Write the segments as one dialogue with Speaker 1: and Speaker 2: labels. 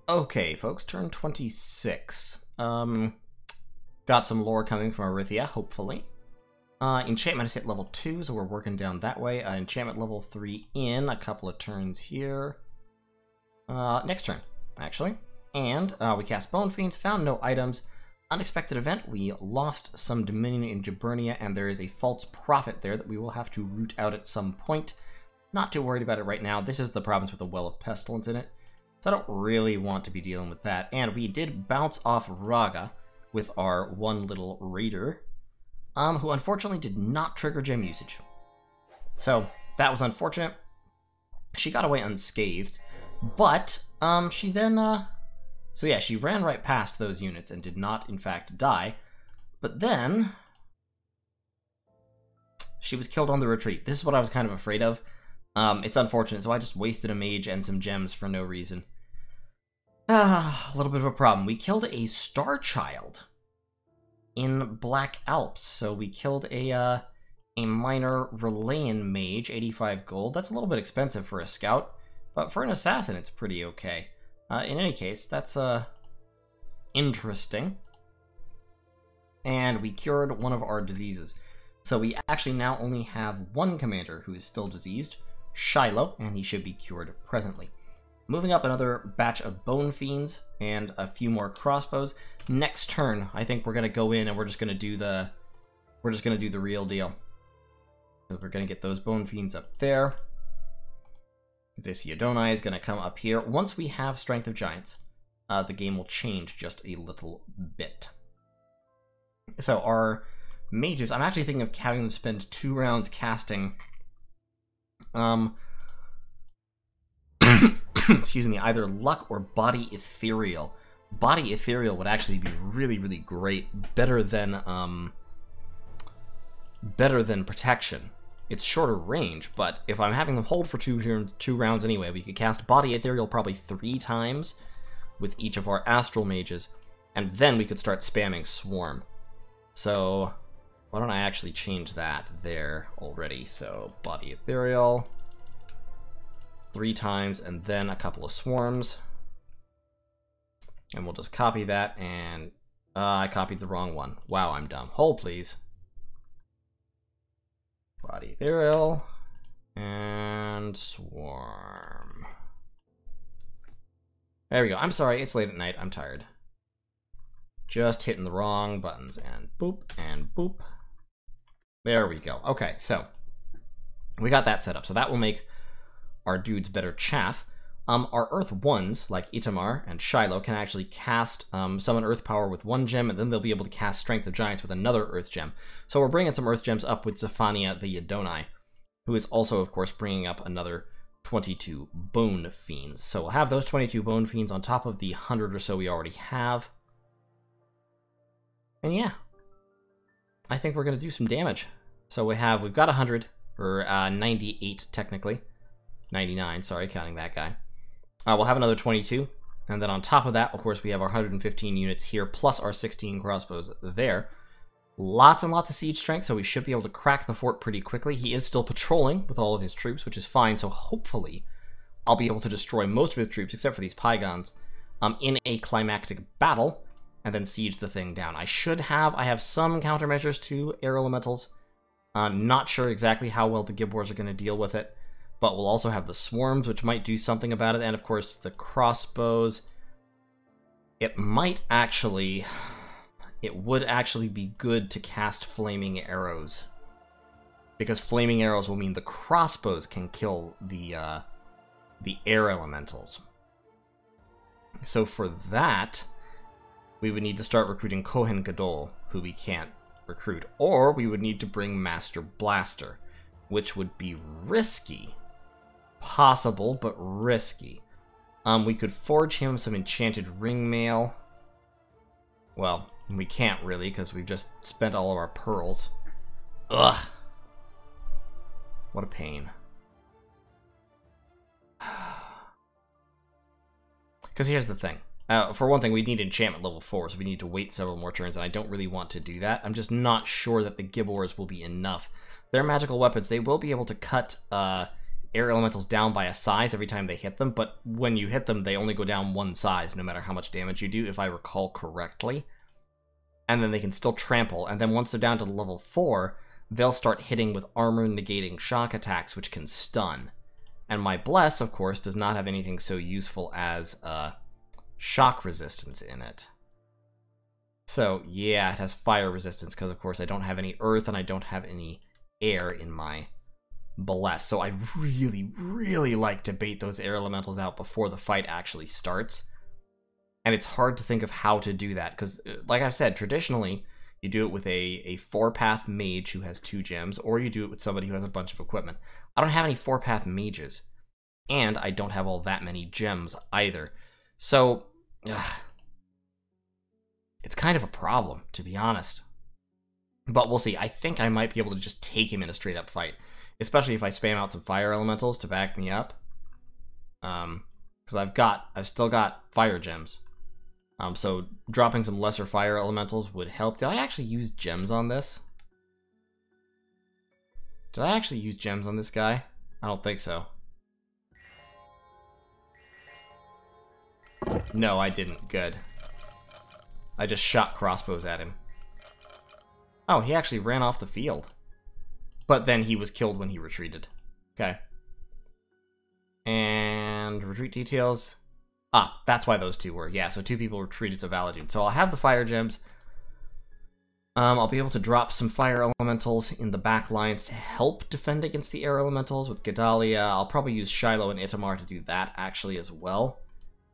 Speaker 1: Okay, folks, turn 26. Got some lore coming from Arithia, hopefully. Enchantment is hit level 2, so we're working down that way. Enchantment level 3 in a couple of turns here. Next turn, actually. And we cast Bone Fiends, found no items. Unexpected event, we lost some Dominion in Gibernia, and there is a false prophet there that we will have to root out at some point. Not too worried about it right now. This is the province with a Well of Pestilence in it. So I don't really want to be dealing with that. And we did bounce off Raga with our one little raider, who unfortunately did not trigger gem usage. So that was unfortunate. She got away unscathed, but she then, so yeah, she ran right past those units and did not, in fact, die. But then she was killed on the retreat. This is what I was kind of afraid of. It's unfortunate, so I just wasted a mage and some gems for no reason. A little bit of a problem. We killed a Star Child in Black Alps, so we killed a minor Relayan mage, 85 gold. That's a little bit expensive for a scout, but for an assassin, it's pretty okay. In any case, that's interesting. And we cured one of our diseases. So we actually now only have one commander who is still diseased, Shiloh, and he should be cured presently. Moving up, another batch of Bone Fiends and a few more crossbows. Next turn, I think we're gonna go in and we're just gonna do the real deal. So we're gonna get those Bone Fiends up there. This Yadonai is gonna come up here. Once we have Strength of Giants, the game will change just a little bit. So our mages, I'm actually thinking of having them spend 2 rounds casting excuse me, either Luck or Body Ethereal. Body Ethereal would actually be really, really great. Better than Protection. It's shorter range, but if I'm having them hold for 2 rounds anyway, we could cast Body Ethereal probably 3 times with each of our Astral Mages, and then we could start spamming Swarm. So why don't I actually change that there already? So Body Ethereal 3 times, and then a couple of swarms. And we'll just copy that, and I copied the wrong one. Wow, I'm dumb. Hold, please. Body Ethereal, and swarm. There we go. I'm sorry, it's late at night. I'm tired. Just hitting the wrong buttons, and boop, and boop. There we go. Okay, so we got that set up. So that will make our dudes better chaff. Our Earth 1s, like Itamar and Shiloh, can actually cast summon Earth Power with 1 gem, and then they'll be able to cast Strength of Giants with another Earth gem. So we're bringing some Earth gems up with Zephania the Yadonai, who is also, of course, bringing up another 22 Bone Fiends. So we'll have those 22 Bone Fiends on top of the 100 or so we already have. And yeah, I think we're going to do some damage. So we've got 100, or 98 technically. 99, sorry, counting that guy. We'll have another 22, and then on top of that, of course, we have our 115 units here, plus our 16 crossbows there. Lots and lots of siege strength, so we should be able to crack the fort pretty quickly. He is still patrolling with all of his troops, which is fine, so hopefully I'll be able to destroy most of his troops, except for these Pygons, in a climactic battle, and then siege the thing down. I have some countermeasures to air elementals. Not sure exactly how well the Gibbors are going to deal with it. But we'll also have the swarms, which might do something about it, and of course the crossbows. It would actually be good to cast flaming arrows, because flaming arrows will mean the crossbows can kill the air elementals. So for that, we would need to start recruiting Kohen Gadol, who we can't recruit, or we would need to bring Master Blaster, which would be risky. Possible, but risky. We could forge him some enchanted ring mail. Well, we can't really, because we've just spent all of our pearls. Ugh. What a pain. Because here's the thing. For one thing, we need enchantment level 4, so we need to wait several more turns, and I don't really want to do that. I'm just not sure that the Gibbors will be enough. Their magical weapons, they will be able to cut air elementals down by a size every time they hit them, but when you hit them, they only go down one size, no matter how much damage you do, if I recall correctly. And then they can still trample, and then once they're down to level 4, they'll start hitting with armor-negating shock attacks, which can stun. And my Bless, of course, does not have anything so useful as shock resistance in it. So, yeah, it has fire resistance, because, of course, I don't have any earth, and I don't have any air in my Bless. So I really, really like to bait those air elementals out before the fight actually starts. And it's hard to think of how to do that, because, like I've said, traditionally, you do it with a 4-path mage who has 2 gems, or you do it with somebody who has a bunch of equipment. I don't have any 4-path mages, and I don't have all that many gems either. So, it's kind of a problem, to be honest. But we'll see. I think I might be able to just take him in a straight-up fight, especially if I spam out some fire elementals to back me up. Because I've still got fire gems. So dropping some lesser fire elementals would help. Did I actually use gems on this? Did I actually use gems on this guy? I don't think so. No, I didn't. Good. I just shot crossbows at him. Oh, he actually ran off the field. But then he was killed when he retreated. Okay. And retreat details. Ah, that's why those 2 were. Yeah, so 2 people retreated to Valadun. So I'll have the fire gems. I'll be able to drop some fire elementals in the back lines to help defend against the air elementals with Gedalia. I'll probably use Shiloh and Itamar to do that actually as well.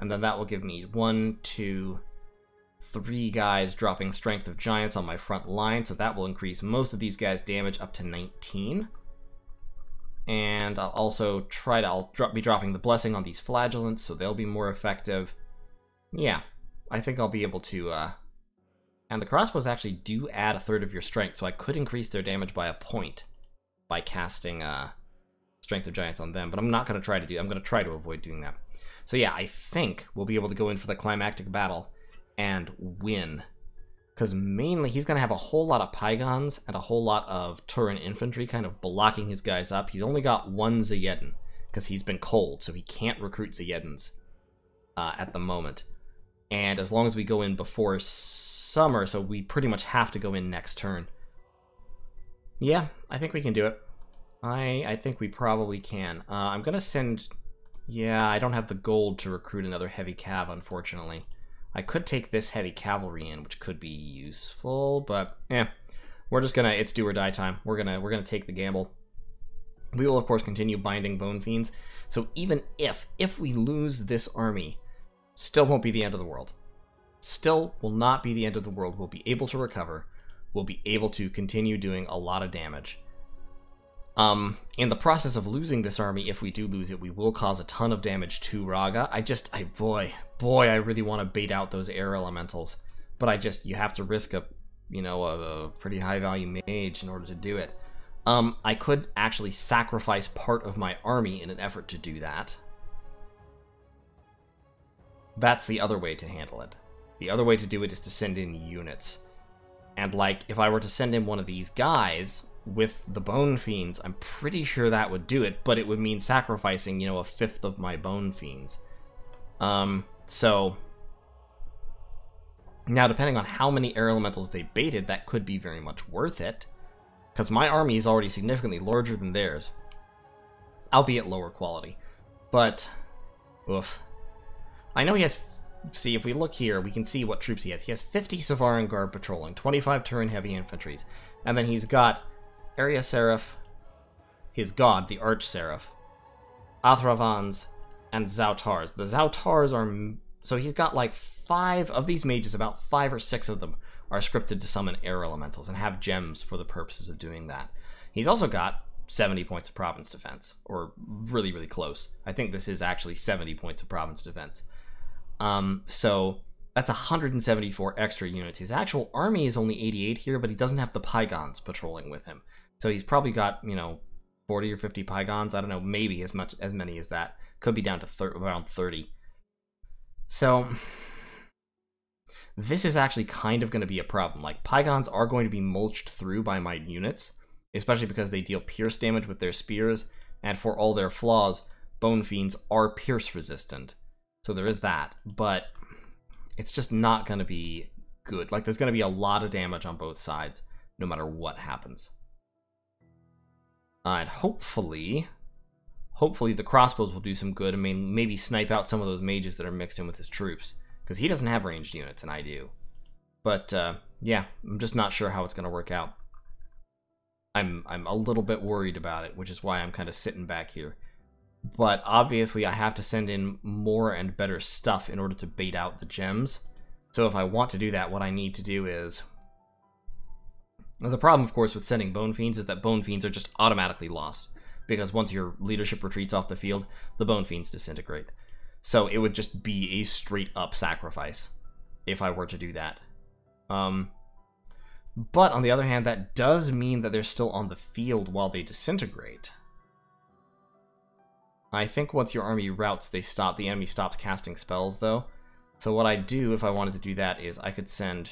Speaker 1: And then that will give me 1, 2, 3 guys dropping Strength of Giants on my front line. So that will increase most of these guys' damage up to 19. And I'll also be dropping the Blessing on these Flagellants, so they'll be more effective. Yeah, I think I'll be able to, And the crossbows actually do add 1/3 of your strength, so I could increase their damage by a point by casting, Strength of Giants on them, but I'm not going to try to do. I'm going to try to avoid doing that. So yeah, I think we'll be able to go in for the climactic battle and win. Because mainly, he's going to have a whole lot of Pygons and a whole lot of Turan infantry kind of blocking his guys up. He's only got 1 Zayedin, because he's been cold, so he can't recruit Zayedins at the moment. And as long as we go in before summer, so we pretty much have to go in next turn. Yeah, I think we can do it. I think we probably can. I'm going to send... Yeah, I don't have the gold to recruit another heavy cav, unfortunately. I could take this heavy cavalry in, which could be useful, but we're just gonna, it's do or die time. We're gonna take the gamble. We will of course continue binding Bone Fiends. So even if we lose this army, still won't be the end of the world. Still will not be the end of the world. We'll be able to recover. We'll be able to continue doing a lot of damage. In the process of losing this army, if we do lose it, we will cause a ton of damage to Raga. Boy, I really want to bait out those air elementals. But you have to risk a pretty high value mage in order to do it. I could actually sacrifice part of my army in an effort to do that. That's the other way to handle it. The other way to do it is to send in units. And like, if I were to send in one of these guys with the Bone Fiends, I'm pretty sure that would do it, but it would mean sacrificing, 1/5 of my Bone Fiends. So now depending on how many air elementals they baited, that could be very much worth it, because my army is already significantly larger than theirs, albeit lower quality. But oof. I know he has, see, if we look here, we can see what troops he has. He has 50 Savaran Guard patrolling, 25 Turan heavy infantries, and then he's got Area Seraph, his god, the Arch Seraph, Athravans, and Zautars. The Zautars are... So he's got like 5 of these mages, about 5 or 6 of them are scripted to summon air elementals and have gems for the purposes of doing that. He's also got 70 points of province defense, or really, really close. I think this is actually 70 points of province defense. So that's 174 extra units. His actual army is only 88 here, but he doesn't have the Pygons patrolling with him. So he's probably got, 40 or 50 Pygons. I don't know, maybe as many as that. Could be down to around 30. So this is actually kind of going to be a problem. Like, Pygons are going to be mulched through by my units, especially because they deal pierce damage with their spears, and for all their flaws, Bone Fiends are pierce resistant. So there is that, but it's just not going to be good. Like, there's going to be a lot of damage on both sides, no matter what happens. And hopefully the crossbows will do some good. I mean, maybe snipe out some of those mages that are mixed in with his troops, because he doesn't have ranged units, and I do. But, yeah, I'm just not sure how it's going to work out. I'm a little bit worried about it, which is why I'm kind of sitting back here. But obviously I have to send in more and better stuff in order to bait out the gems. So if I want to do that, what I need to do is... Now, the problem, of course, with sending Bone Fiends is that Bone Fiends are just automatically lost. Because once your leadership retreats off the field, the Bone Fiends disintegrate. So it would just be a straight-up sacrifice if I were to do that. But on the other hand, that does mean that they're still on the field while they disintegrate. I think once your army routs, the enemy stops casting spells, though. So what I'd do if I wanted to do that is I could send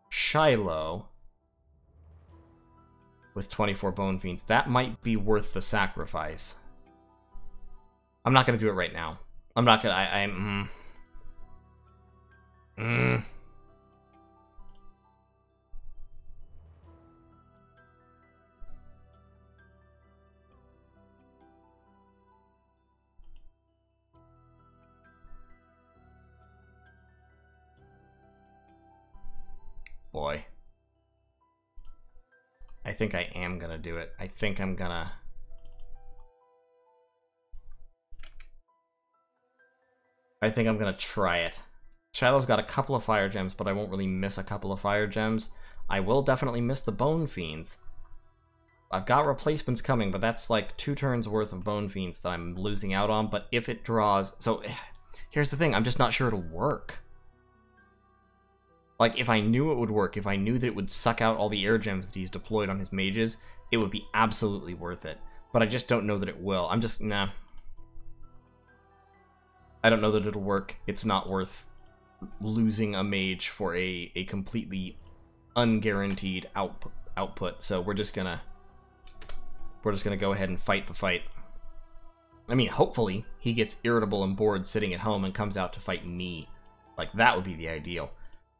Speaker 1: Shiloh with 24 Bone Fiends. That might be worth the sacrifice. I'm not going to do it right now. I'm not going to... Boy. I think I am gonna do it. I think I'm gonna... try it. Shiloh's got a couple of fire gems, but I won't really miss a couple of fire gems. I will definitely miss the Bone Fiends. I've got replacements coming, but that's like 2 turns worth of Bone Fiends that I'm losing out on, but if it draws... So, here's the thing, I'm just not sure it'll work. Like, if I knew it would work, if I knew that it would suck out all the air gems that he's deployed on his mages, it would be absolutely worth it. But I just don't know that it will. I'm just, nah. I don't know that it'll work. It's not worth losing a mage for a completely unguaranteed output. So we're just gonna go ahead and fight the fight. I mean, hopefully he gets irritable and bored sitting at home and comes out to fight me. Like, that would be the ideal.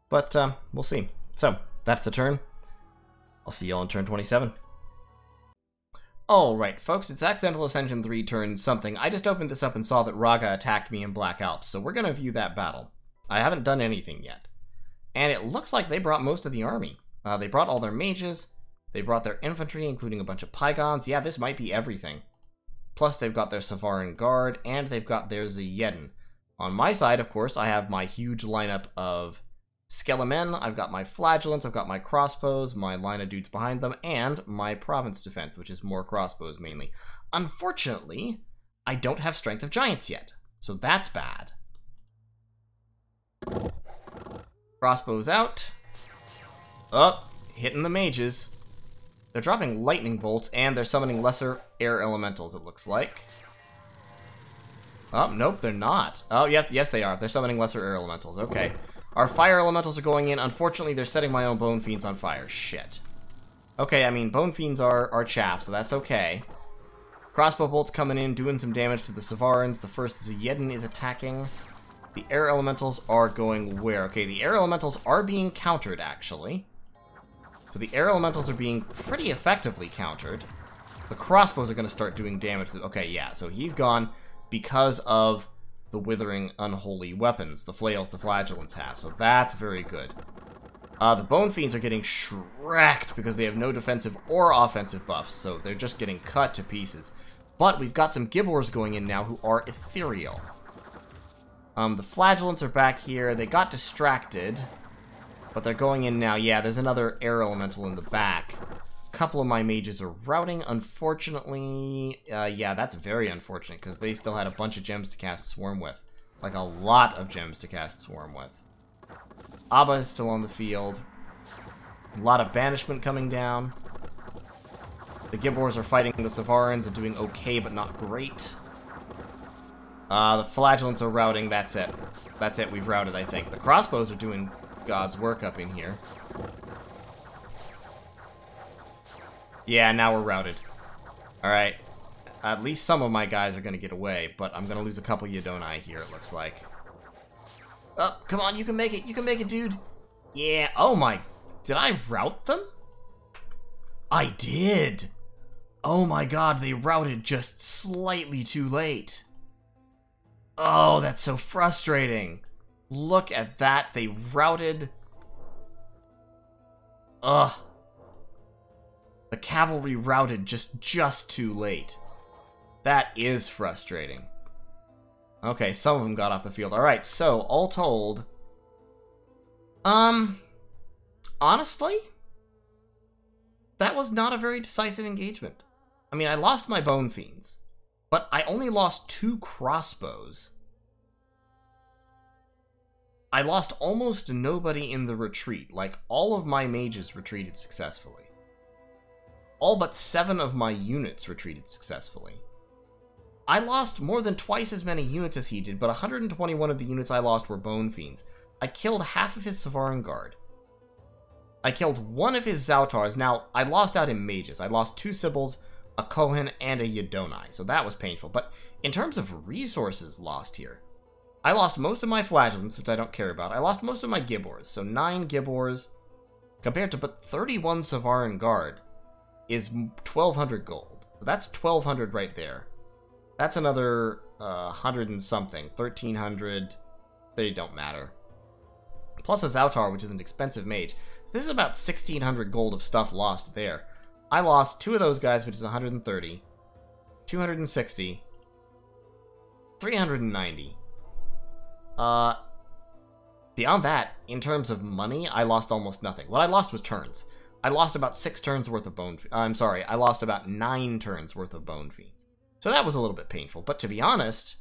Speaker 1: But, we'll see. So, that's the turn. I'll see y'all in turn 27. Alright, folks, it's Accidental Ascension 3 turn something. I just opened this up and saw that Raga attacked me in Black Alps, so we're gonna view that battle. I haven't done anything yet. And it looks like they brought most of the army. They brought all their mages, they brought their infantry, including a bunch of Pygons. Yeah, this might be everything. Plus, they've got their Savaran Guard, and they've got their Ziyedin. On my side, of course, I have my huge lineup of Skelemen, I've got my Flagellants, I've got my crossbows, my line of dudes behind them, and my province defense, which is more crossbows mainly. Unfortunately, I don't have Strength of Giants yet, so that's bad. Crossbows out. Oh, hitting the mages. They're dropping lightning bolts, and they're summoning lesser air elementals, it looks like. Oh, nope, they're not. Oh, yes, they are. They're summoning lesser air elementals. Okay. Our fire elementals are going in. Unfortunately, they're setting my own Bone Fiends on fire. Shit. Okay, I mean, Bone Fiends are chaff, so that's okay. Crossbow bolts coming in, doing some damage to the Savarans. The first Ziyedin is attacking. The air elementals are going where? Okay, the air elementals are being countered, actually. So the air elementals are being pretty effectively countered. The crossbows are going to start doing damage. Okay, yeah, so he's gone because of the withering unholy weapons, the flails the flagellants have, so that's very good. The Bone Fiends are getting shreked because they have no defensive or offensive buffs, so they're just getting cut to pieces. But we've got some Gibbors going in now who are ethereal. The flagellants are back here. They got distracted, but they're going in now. Yeah, there's another air elemental in the back. A couple of my mages are routing, unfortunately. Yeah, that's very unfortunate, because they still had a bunch of gems to cast Swarm with. Like, a lot of gems to cast Swarm with. Abba is still on the field. A lot of banishment coming down. The Gibbors are fighting the Savarans and doing okay, but not great. The flagellants are routing, that's it. That's it, we've routed, I think. The crossbows are doing God's work up in here. Yeah, now we're routed. Alright. At least some of my guys are going to get away, but I'm going to lose a couple Yodonai here, it looks like. Oh, come on, you can make it. You can make it, dude. Yeah. Oh, my. Did I rout them? I did. Oh, my God. They routed just slightly too late. Oh, that's so frustrating. Look at that. They routed. Ugh. The cavalry routed just too late. That is frustrating. Okay, some of them got off the field. Alright, so, all told... honestly? That was not a very decisive engagement. I mean, I lost my Bone Fiends, but I only lost 2 crossbows. I lost almost nobody in the retreat. Like, all of my mages retreated successfully. All but 7 of my units retreated successfully. I lost more than twice as many units as he did, but 121 of the units I lost were Bone Fiends. I killed half of his Savaran Guard. I killed 1 of his Zautars. Now, I lost out in mages. I lost 2 Sibyls, a Kohen, and a Yodonai, so that was painful. But in terms of resources lost here, I lost most of my Flagellants, which I don't care about. I lost most of my Gibbors, so 9 Gibbors, compared to but 31 Savaran Guard, is 1,200 gold. So that's 1,200 right there. That's another 100 and something. 1,300. They don't matter. Plus a Zautar, which is an expensive mage. This is about 1,600 gold of stuff lost there. I lost 2 of those guys, which is 130. 260. 390. Beyond that, in terms of money, I lost almost nothing. What I lost was turns. I lost about 6 turns worth of Bone... I'm sorry, I lost about 9 turns worth of Bone Fiends. So that was a little bit painful, but to be honest,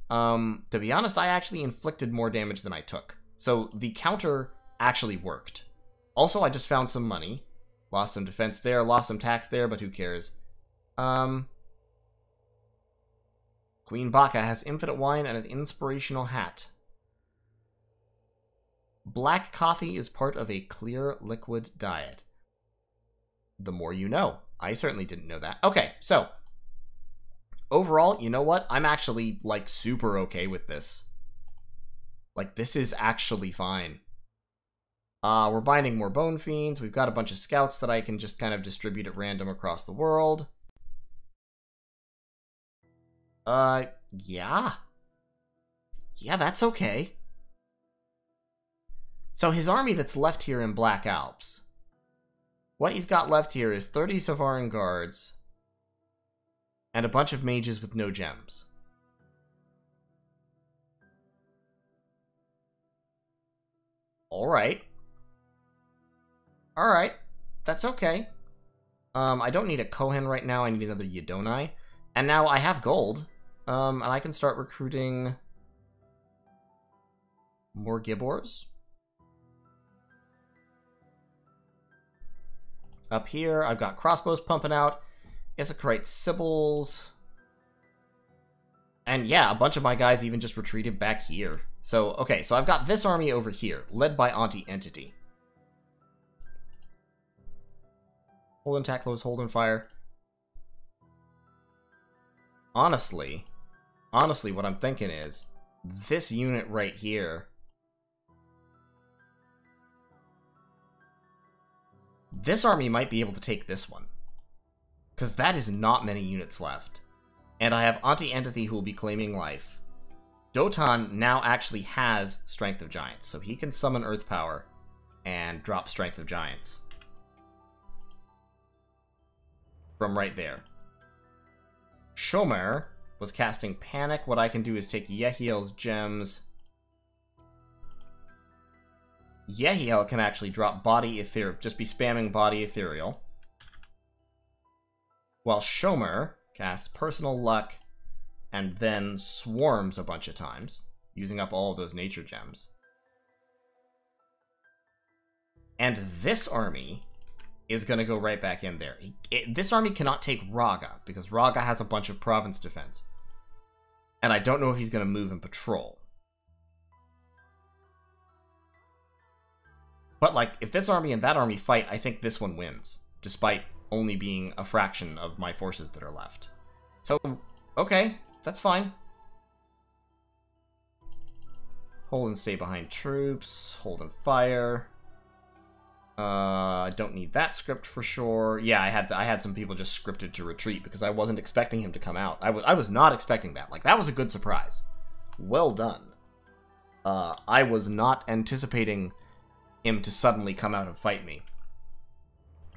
Speaker 1: I actually inflicted more damage than I took. So the counter actually worked. Also, I just found some money. Lost some defense there, lost some tax there, but who cares? Queen Baka has infinite wine and an inspirational hat. Black coffee is part of a clear liquid diet. The more you know. I certainly didn't know that. Okay, so... overall, you know what? I'm actually, like, super okay with this. Like, this is actually fine. We're binding more Bone Fiends. We've got a bunch of scouts that I can just kind of distribute at random across the world. Yeah. Yeah, that's okay. So his army that's left here in Black Alps. What he's got left here is 30 Savaran Guards. And a bunch of mages with no gems. Alright. Alright. That's okay. I don't need a Kohen right now. I need another Yodonai. And now I have gold. And I can start recruiting more Gibbors. Up here, I've got crossbows pumping out. Issacharite Sibyls. And yeah, a bunch of my guys even just retreated back here. So, okay, so I've got this army over here, led by Auntie Entity. Hold and tack, close, hold and fire. Honestly, what I'm thinking is, this unit right here... this army might be able to take this one. Because that is not many units left. And I have Auntie Entity who will be claiming life. Dotan now actually has Strength of Giants, so he can summon Earth Power and drop Strength of Giants. From right there. Shomer was casting Panic. What I can do is take Yehiel's gems. Yehiel can actually drop Body Ethereal, just be spamming Body Ethereal. While Shomer casts Personal Luck and then swarms a bunch of times, using up all of those nature gems. And this army is going to go right back in there. This army cannot take Raga, because Raga has a bunch of province defense. And I don't know if he's going to move and patrol. But, like, if this army and that army fight, I think this one wins, despite only being a fraction of my forces that are left. So, okay, that's fine. Hold and stay behind troops. Hold and fire. I don't need that script for sure. Yeah, I had some people just scripted to retreat because I wasn't expecting him to come out. I was not expecting that. Like, that was a good surprise. Well done. I was not anticipating him to suddenly come out and fight me.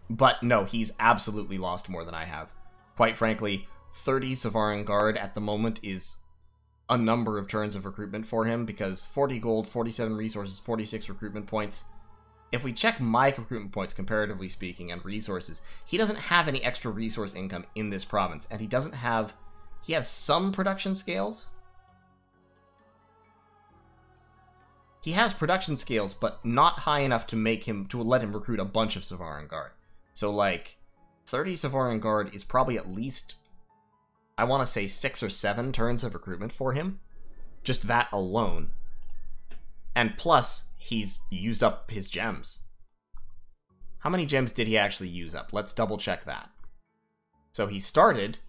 Speaker 1: But no, he's absolutely lost more than I have. Quite frankly, 30 Savaran Guard at the moment is a number of turns of recruitment for him, because 40 gold, 47 resources, 46 recruitment points. If we check my recruitment points, comparatively speaking, and resources, he doesn't have any extra resource income in this province, and he doesn't have... He has some production scales. He has production scales, but not high enough to make him, to let him recruit a bunch of Savaran Guard. So, like, 30 Savaran Guard is probably at least, I want to say 6 or 7 turns of recruitment for him. Just that alone. And plus, he's used up his gems. How many gems did he actually use up? Let's double check that. So he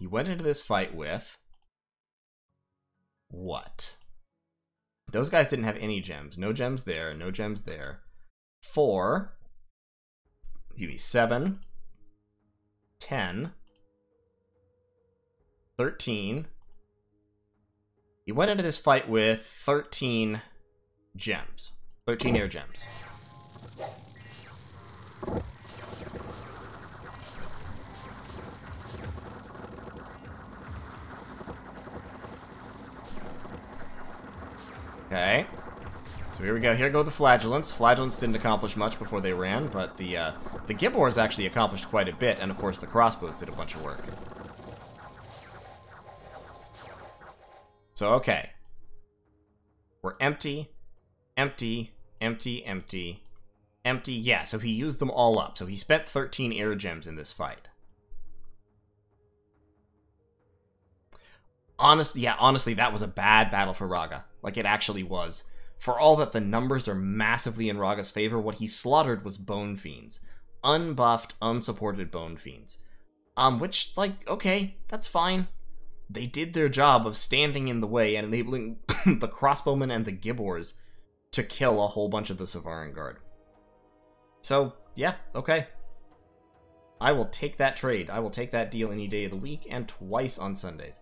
Speaker 1: went into this fight with... what? Those guys didn't have any gems. No gems there, no gems there. 4... 7, 10, 13. He went into this fight with 13 gems. 13 air gems. Okay. So here we go. Here go the Flagellants. Flagellants didn't accomplish much before they ran, but the Gibbors actually accomplished quite a bit, and of course the crossbows did a bunch of work. So, okay. We're empty, empty, empty, empty, empty. Yeah, so he used them all up. So he spent 13 air gems in this fight. Honestly, that was a bad battle for Raga. Like, it actually was. For all that the numbers are massively in Raga's favor, what he slaughtered was Bone Fiends. Unbuffed, unsupported Bone Fiends. Which, like, okay, that's fine. They did their job of standing in the way and enabling the crossbowmen and the Gibbors to kill a whole bunch of the Savaran Guard. So, yeah, okay. I will take that trade. I will take that deal any day of the week and twice on Sundays.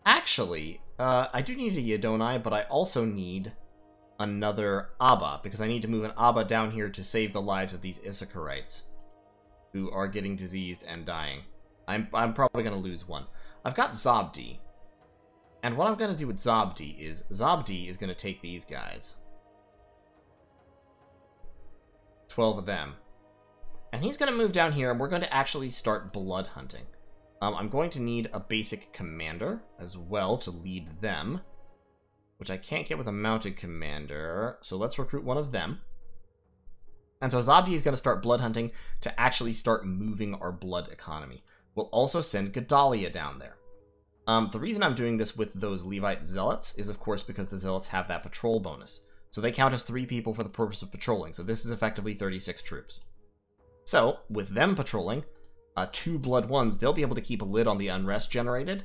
Speaker 1: Actually, I do need a Yadonai, but I also need another Abba, because I need to move an Abba down here to save the lives of these Issacharites, who are getting diseased and dying. I'm probably going to lose one. I've got Zobdi, and what I'm going to do with Zobdi is going to take these guys. 12 of them. And he's going to move down here, and we're going to actually start blood hunting. I'm going to need a basic commander as well to lead them, which I can't get with a mounted commander, so let's recruit one of them. And so Zobdi is going to start blood hunting to actually start moving our blood economy. We'll also send Gedalia down there. The reason I'm doing this with those Levite Zealots is, of course, because the Zealots have that patrol bonus. So they count as 3 people for the purpose of patrolling, so this is effectively 36 troops. So, with them patrolling, 2 blood ones, they'll be able to keep a lid on the unrest generated,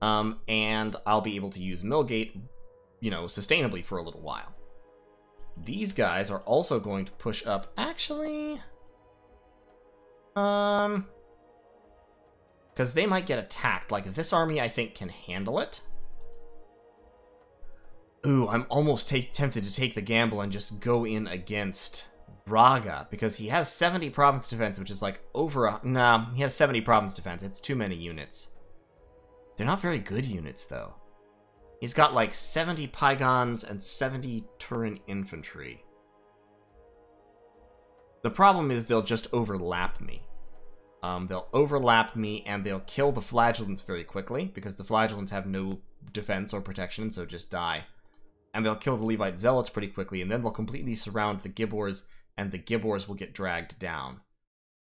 Speaker 1: and I'll be able to use Millgate, you know, sustainably for a little while. These guys are also going to push up, actually, because they might get attacked. Like, this army, I think, can handle it. Ooh, I'm almost tempted to take the gamble and just go in against Raga, because he has 70 province defense, which is like over a... Nah, he has 70 province defense. It's too many units. They're not very good units, though. He's got like 70 Pygons and 70 Turin infantry. The problem is they'll just overlap me. They'll overlap me, and they'll kill the Flagellants very quickly, because the Flagellants have no defense or protection, so just die. And they'll kill the Levite Zealots pretty quickly, and then they'll completely surround the Gibbors, and the Gibbors will get dragged down.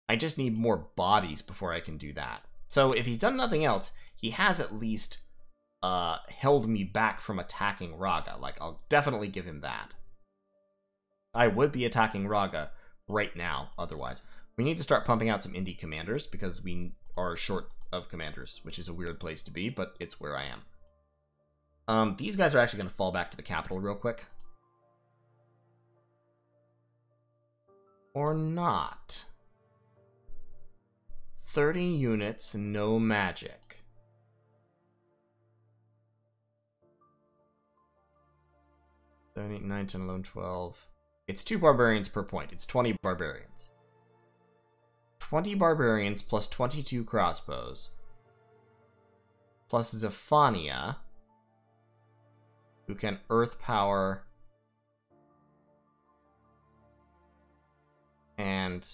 Speaker 1: I just need more bodies before I can do that. So if he's done nothing else, he has at least held me back from attacking Raga. Like, I'll definitely give him that. I would be attacking Raga right now, otherwise. We need to start pumping out some indie commanders, because are short of commanders, which is a weird place to be, but it's where I am. These guys are actually going to fall back to the capital real quick. Or not. 30 units, no magic. Seven, 8, 9, 10, 11, 12. It's 2 barbarians per point. It's 20 barbarians. 20 barbarians plus 22 crossbows. Plus Zephania, who can earth power and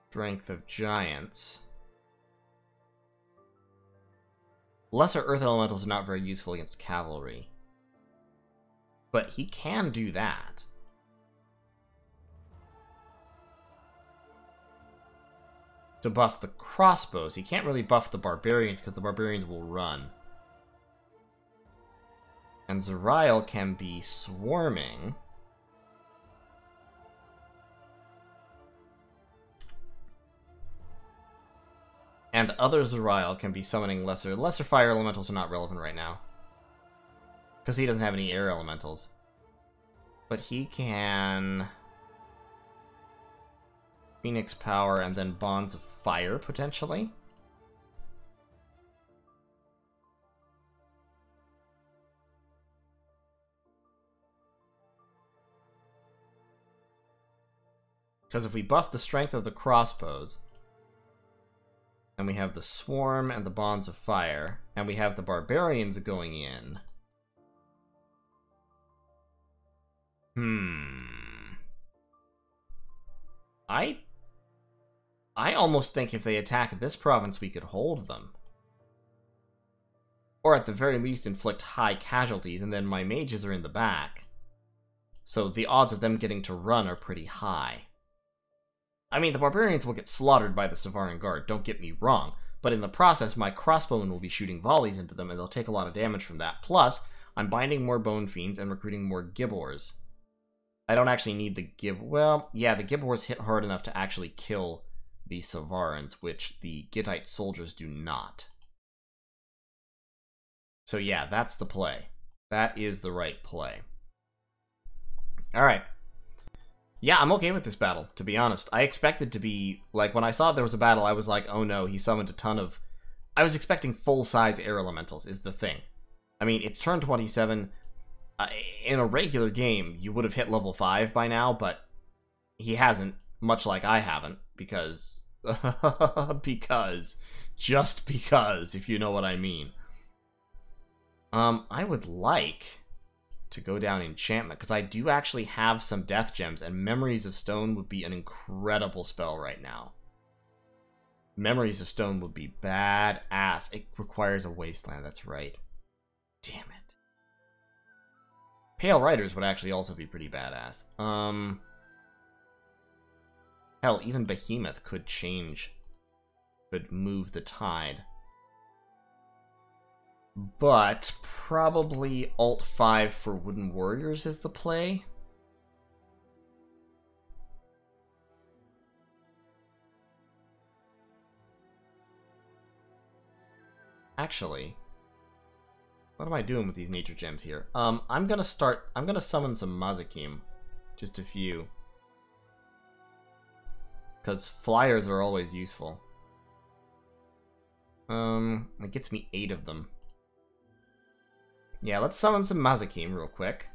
Speaker 1: strength of giants. Lesser earth elementals are not very useful against cavalry, but he can do that. To buff the crossbows. He can't really buff the barbarians because the barbarians will run. And Zariel can be swarming. And other Zariel can be summoning lesser. Lesser fire elementals are not relevant right now, because he doesn't have any air elementals. But he can Phoenix power and then bonds of fire, potentially. Because if we buff the strength of the crossbows, and we have the swarm and the bonds of fire, and we have the barbarians going in. I almost think if they attack this province, we could hold them. Or at the very least inflict high casualties, and then my mages are in the back. So the odds of them getting to run are pretty high. I mean, the barbarians will get slaughtered by the Savaran Guard, don't get me wrong, but in the process, my crossbowmen will be shooting volleys into them, and they'll take a lot of damage from that. Plus, I'm binding more Bone Fiends and recruiting more Gibbors. I don't actually need the well, yeah, the Gibbors hit hard enough to actually kill the Savarans, which the Gittite soldiers do not. So yeah, that's the play. That is the right play. Alright. Yeah, I'm okay with this battle, to be honest. I expected to be, like, when I saw there was a battle, I was like, oh no, he summoned a ton of... I was expecting full-size air elementals, is the thing. I mean, it's turn 27. In a regular game, you would have hit level 5 by now, but he hasn't, much like I haven't, because... Just because, if you know what I mean. I would like to go down enchantment, because I do actually have some death gems, and Memories of Stone would be an incredible spell right now. Memories of Stone would be badass. It requires a wasteland, that's right. Damn it. Pale Riders would actually also be pretty badass. Hell, even Behemoth could change. Could move the tide. But probably Alt 5 for Wooden Warriors is the play. Actually, what am I doing with these nature gems here? I'm gonna summon some Mazakim. Just a few. Because flyers are always useful. It gets me 8 of them. Yeah, let's summon some Mazakim real quick.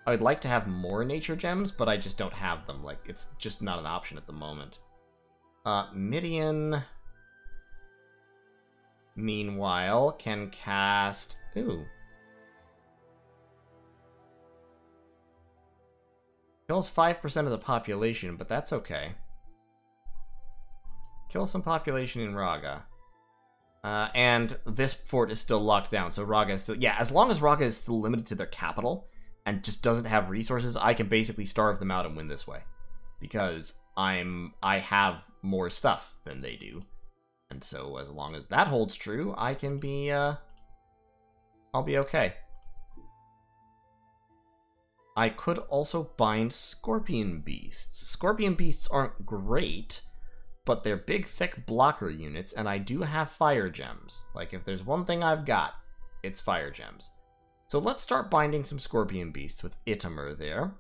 Speaker 1: I would like to have more nature gems, but I just don't have them. Like, it's just not an option at the moment. Midian, meanwhile, can cast... Ooh. Kills 5% of the population, but that's okay. Kill some population in Raga. And this fort is still locked down, so Raga is still... Yeah, as long as Raga is still limited to their capital and just doesn't have resources, I can basically starve them out and win this way. Because I have more stuff than they do. And so as long as that holds true, I can be, I'll be okay. I could also bind Scorpion Beasts. Scorpion Beasts aren't great, but they're big, thick blocker units, and I do have fire gems. Like, if there's one thing I've got, it's fire gems. So let's start binding some Scorpion Beasts with Itamer there.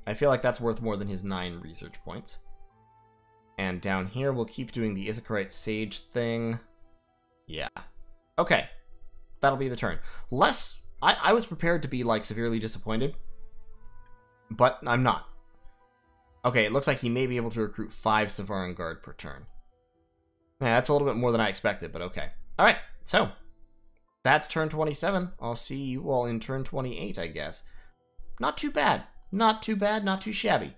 Speaker 1: I feel like that's worth more than his 9 research points. And down here, we'll keep doing the Izakarite Sage thing. Yeah. Okay. That'll be the turn. I was prepared to be, like, severely disappointed, but I'm not. Okay, it looks like he may be able to recruit 5 Savaran Guard per turn. Yeah, that's a little bit more than I expected, but okay. Alright, so that's turn 27. I'll see you all in turn 28, I guess. Not too bad. Not too bad, not too shabby.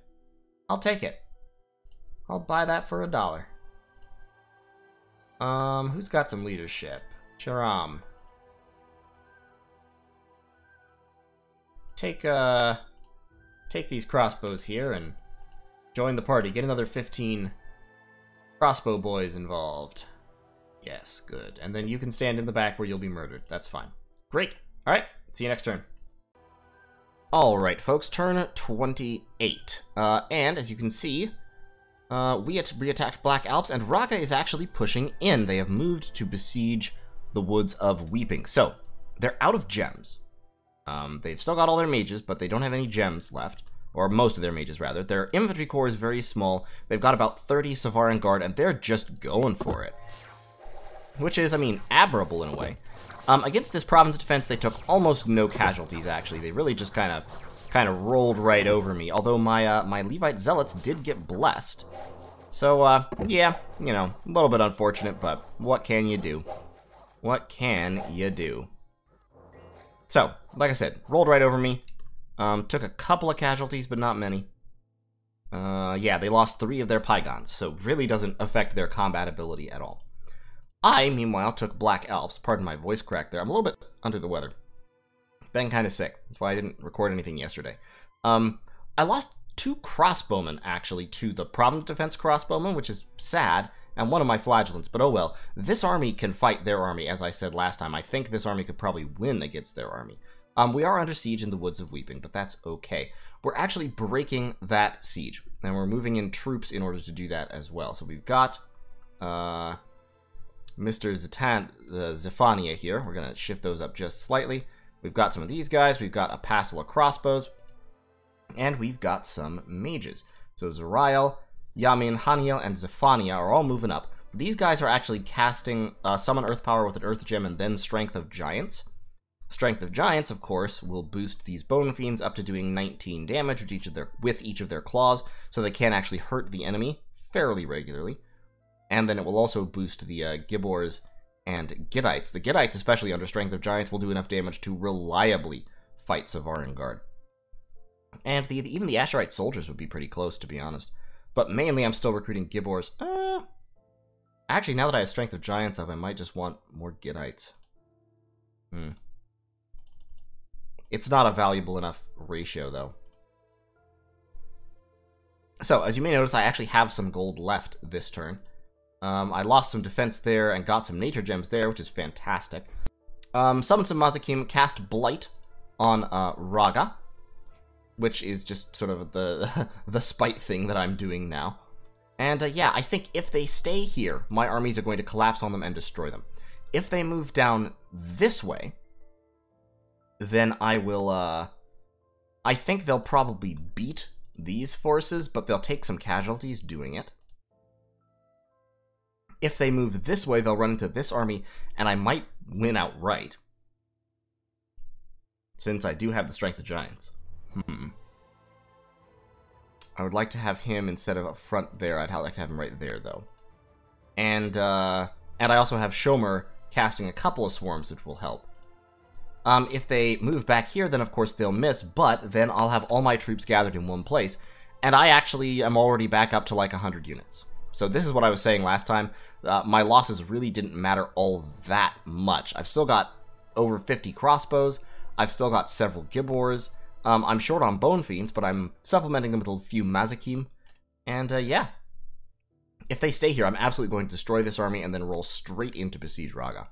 Speaker 1: I'll take it. I'll buy that for $1. Who's got some leadership? Charam. Take these crossbows here and join the party. Get another 15 crossbow boys involved. Yes, good. And then you can stand in the back where you'll be murdered. That's fine. Great. Alright, see you next turn. Alright, folks, turn 28. And, as you can see, we re-attacked Black Alps, and Raga is actually pushing in. They have moved to besiege the Woods of Weeping. So, they're out of gems. They've still got all their mages, but they don't have any gems left. Or most of their mages, rather. Their infantry corps is very small. They've got about 30 Savaran Guard, and they're just going for it. Which is, I mean, admirable in a way. Against this province defense, they took almost no casualties, actually. They really just kind of rolled right over me. Although my Levite Zealots did get blessed. So, yeah, you know, a little bit unfortunate, but what can you do? What can you do? So, like I said, rolled right over me. Took a couple of casualties, but not many. Yeah, they lost 3 of their Pygons, so really doesn't affect their combat ability at all. I, meanwhile, took Black Alps. Pardon my voice crack there. I'm a little bit under the weather. Been kind of sick. That's why I didn't record anything yesterday. I lost 2 crossbowmen, actually, to the Province Defense crossbowmen, which is sad, and one of my flagellants, but oh well. This army can fight their army, as I said last time. I think this army could probably win against their army. We are under siege in the Woods of Weeping, but that's okay. We're actually breaking that siege, and we're moving in troops in order to do that as well. So we've got Mr. Zephania here. We're going to shift those up just slightly. We've got some of these guys. We've got a passel of crossbows. And we've got some mages. So Zariel, Yamin, Haniel, and Zephania are all moving up. These guys are actually casting Summon Earth Power with an Earth Gem and then Strength of Giants. Strength of Giants, of course, will boost these Bone Fiends up to doing 19 damage with each of their claws, so they can actually hurt the enemy fairly regularly. And then it will also boost the Gibbors and Gittites. The Gittites, especially under Strength of Giants, will do enough damage to reliably fight Savaran Guard. And even the Asherite soldiers would be pretty close, to be honest. But mainly I'm still recruiting Gibbors. Actually, now that I have Strength of Giants up, I might just want more Gittites. It's not a valuable enough ratio, though. So, as you may notice, I actually have some gold left this turn. I lost some defense there and got some nature gems there, which is fantastic. Summoned some Mazakim, cast Blight on Raga, which is just sort of the spite thing that I'm doing now. And yeah, I think if they stay here, my armies are going to collapse on them and destroy them. If they move down this way, then I will, I think they'll probably beat these forces, but they'll take some casualties doing it. If they move this way, they'll run into this army, and I might win outright. Since I do have the Strength of Giants. I would like to have him instead of up front there. I'd like to have him right there, though. And I also have Shomer casting a couple of swarms, which will help. If they move back here, then of course they'll miss, but then I'll have all my troops gathered in one place. And I actually am already back up to like 100 units. So this is what I was saying last time. My losses really didn't matter all that much. I've still got over 50 crossbows. I've still got several Gibbors. I'm short on Bone Fiends, but I'm supplementing them with a few Mazakim. And yeah. If they stay here, I'm absolutely going to destroy this army and then roll straight into Besiege Raga.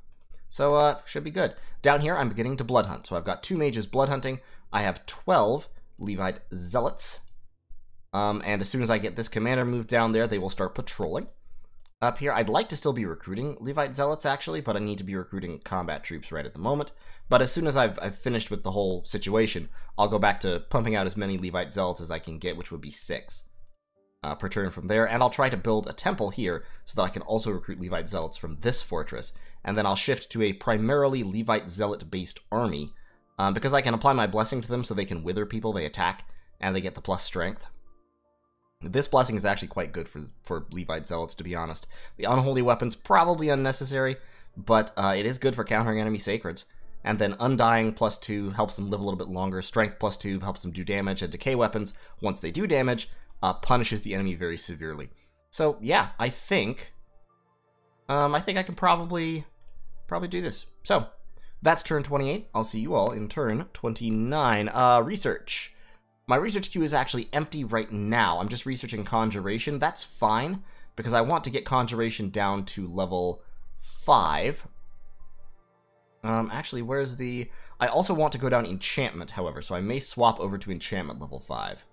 Speaker 1: So, should be good. Down here, I'm beginning to blood hunt. So I've got 2 mages blood hunting. I have 12 Levite Zealots. And as soon as I get this commander moved down there, they will start patrolling. Up here, I'd like to still be recruiting Levite Zealots, actually, but I need to be recruiting combat troops right at the moment. But as soon as I've finished with the whole situation, I'll go back to pumping out as many Levite Zealots as I can get, which would be 6 per turn from there. And I'll try to build a temple here so that I can also recruit Levite Zealots from this fortress. And then I'll shift to a primarily Levite Zealot-based army, because I can apply my blessing to them so they can wither people they attack, and they get the plus strength. This blessing is actually quite good for Levite Zealots, to be honest. The Unholy Weapon's probably unnecessary, but it is good for countering enemy Sacreds. And then Undying +2 helps them live a little bit longer. Strength +2 helps them do damage. And Decay Weapons, once they do damage, punishes the enemy very severely. So, yeah, I think I can probably do this. So, that's turn 28. I'll see you all in turn 29. Research. My research queue is actually empty right now. I'm just researching Conjuration. That's fine, because I want to get Conjuration down to level 5. Actually, where's the... I also want to go down Enchantment, however, so I may swap over to Enchantment level 5.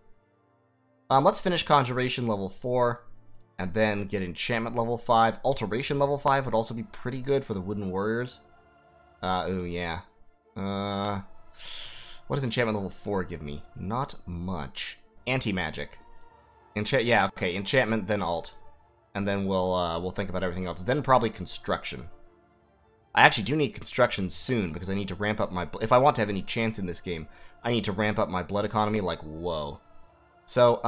Speaker 1: Let's finish Conjuration level 4, and then get Enchantment level 5. Alteration level 5 would also be pretty good for the Wooden Warriors. Oh yeah. What does Enchantment level 4 give me? Not much. Anti-magic. Yeah, okay, Enchantment, then Alt. And then we'll think about everything else. Then probably Construction. I actually do need Construction soon, because I need to ramp up my... If I want to have any chance in this game, I need to ramp up my blood economy like, whoa. So,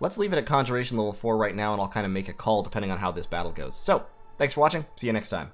Speaker 1: let's leave it at Conjuration level 4 right now, and I'll kind of make a call depending on how this battle goes. So, thanks for watching. See you next time.